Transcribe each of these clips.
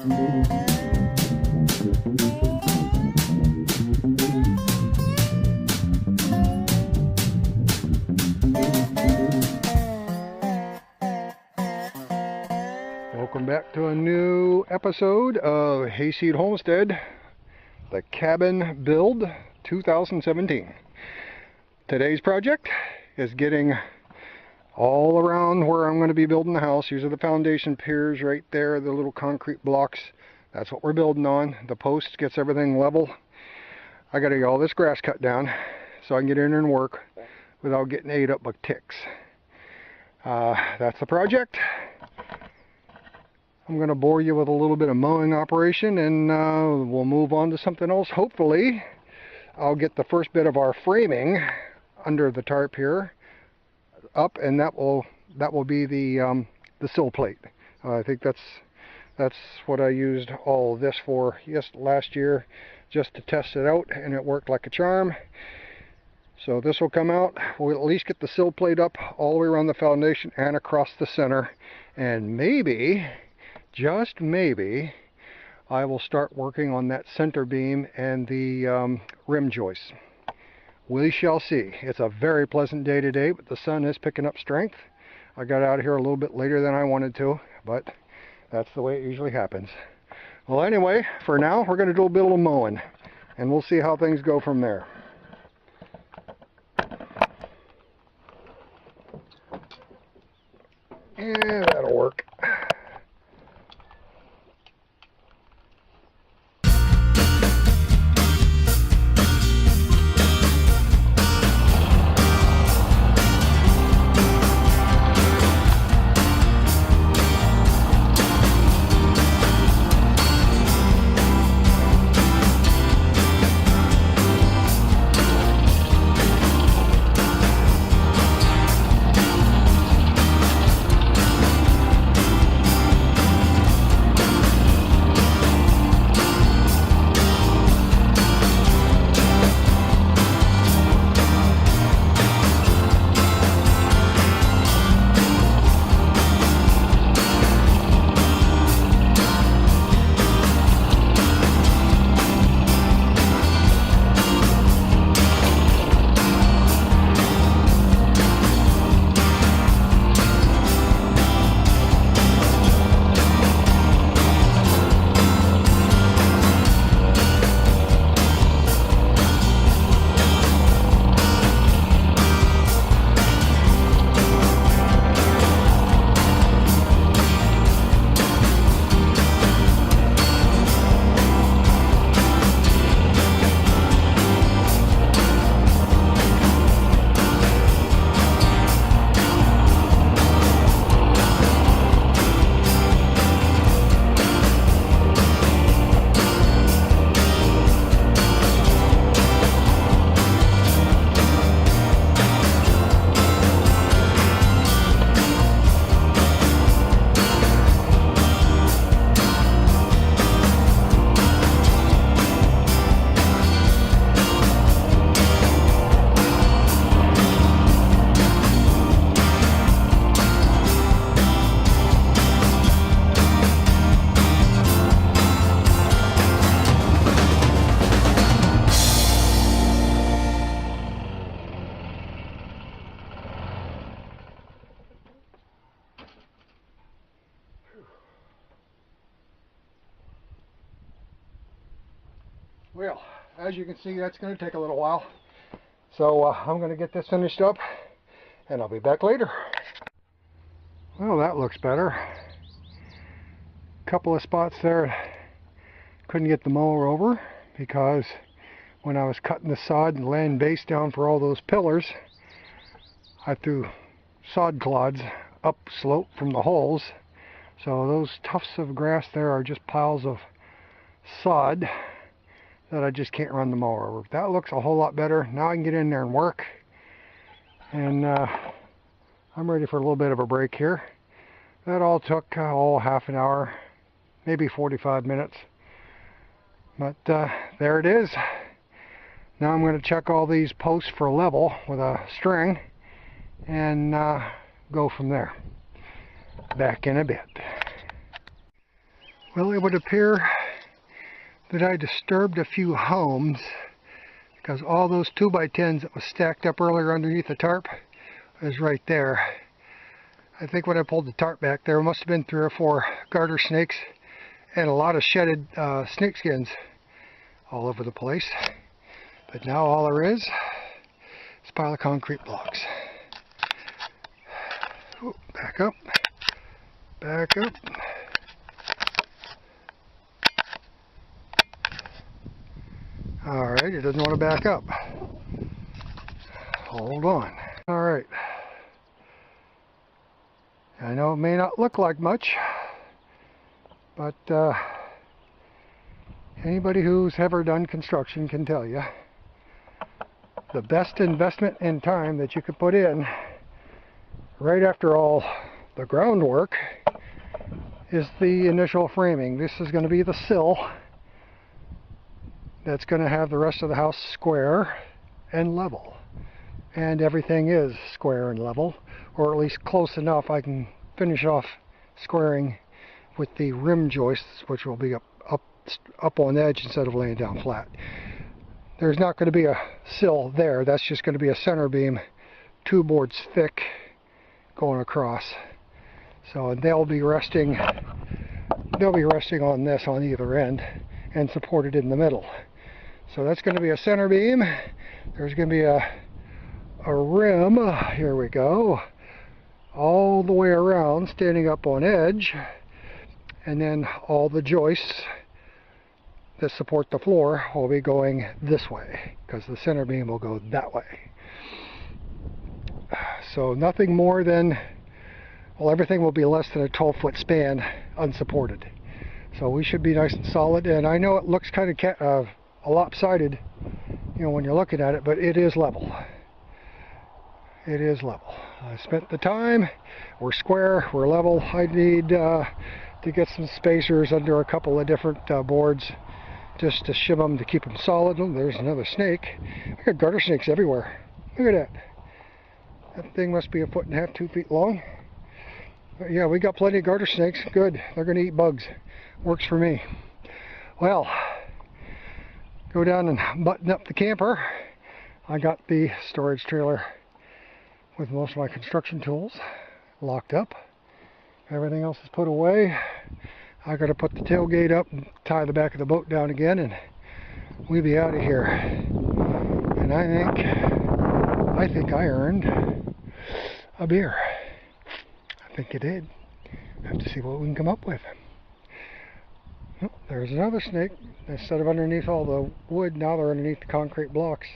Welcome back to a new episode of Hayseed Homestead, the cabin build 2017. Today's project is getting all around where I'm going to be building the house. These are the foundation piers right there, the little concrete blocks. That's what we're building on. The post gets everything level. I got to get all this grass cut down so I can get in there and work without getting ate up by ticks. That's the project. I'm going to bore you with a little bit of mowing operation, and we'll move on to something else. Hopefully I'll get the first bit of our framing under the tarp here up, and that will be the sill plate. I think that's what I used all this for last year, just to test it out, and it worked like a charm. So this will come out. We'll at least get the sill plate up all the way around the foundation and across the center, and maybe, just maybe, I will start working on that center beam and the rim joists. We shall see. It's a very pleasant day today, but the sun is picking up strength. I got out of here a little bit later than I wanted to, but that's the way it usually happens. Well, anyway, for now, we're going to do a bit of mowing, and we'll see how things go from there. Yeah, that'll work. Well, as you can see, that's going to take a little while. So I'm going to get this finished up, and I'll be back later. Well, that looks better. Couple of spots there, couldn't get the mower over because when I was cutting the sod and laying base down for all those pillars, I threw sod clods up slope from the holes. So those tufts of grass there are just piles of sod that I just can't run the mower over. That looks a whole lot better. Now I can get in there and work. And I'm ready for a little bit of a break here. That all took half an hour, maybe 45 minutes. But there it is. Now I'm going to check all these posts for level with a string and go from there. Back in a bit. Well, it would appear that I disturbed a few homes because all those 2x10s that was stacked up earlier underneath the tarp is right there. I think when I pulled the tarp back, there must have been 3 or 4 garter snakes and a lot of shedded snake skins all over the place. But now all there is a pile of concrete blocks. Ooh, back up. Back up. Alright, it doesn't want to back up. Hold on. Alright. I know it may not look like much, but anybody who's ever done construction can tell you the best investment in time that you could put in right after all the groundwork is the initial framing. This is going to be the sill that's going to have the rest of the house square and level. And everything is square and level, or at least close enough. I can finish off squaring with the rim joists, which will be up on edge instead of laying down flat. There's not going to be a sill there. That's just going to be a center beam 2 boards thick going across. So they'll be resting on this on either end and supported in the middle. So that's going to be a center beam. There's going to be a rim, here we go, all the way around, standing up on edge, and then all the joists that support the floor will be going this way, because the center beam will go that way. So nothing more than, well, everything will be less than a 12-foot span unsupported. So we should be nice and solid, and I know it looks kind of lopsided, you know, when you're looking at it, but it is level. It is level. I spent the time. We're square, we're level. I need to get some spacers under a couple of different boards just to shim them to keep them solid. Oh, there's another snake. I got garter snakes everywhere. Look at that. That thing must be 1.5 feet, 2 feet long. But yeah, we got plenty of garter snakes. Good. They're going to eat bugs. Works for me. Well, go down and button up the camper. I got the storage trailer with most of my construction tools locked up. Everything else is put away. I got to put the tailgate up and tie the back of the boat down again, and we'll be out of here. And I think I earned a beer. I think I did. Have to see what we can come up with. Oh, there's another snake. Instead of underneath all the wood, now they're underneath the concrete blocks.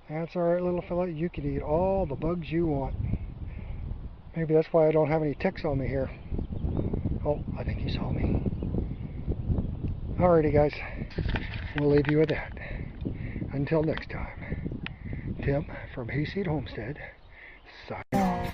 That's alright, little fella. You can eat all the bugs you want. Maybe that's why I don't have any ticks on me here. Oh, I think he saw me. Alrighty, guys. We'll leave you with that. Until next time. Tim from Hayseed Homestead, sign off.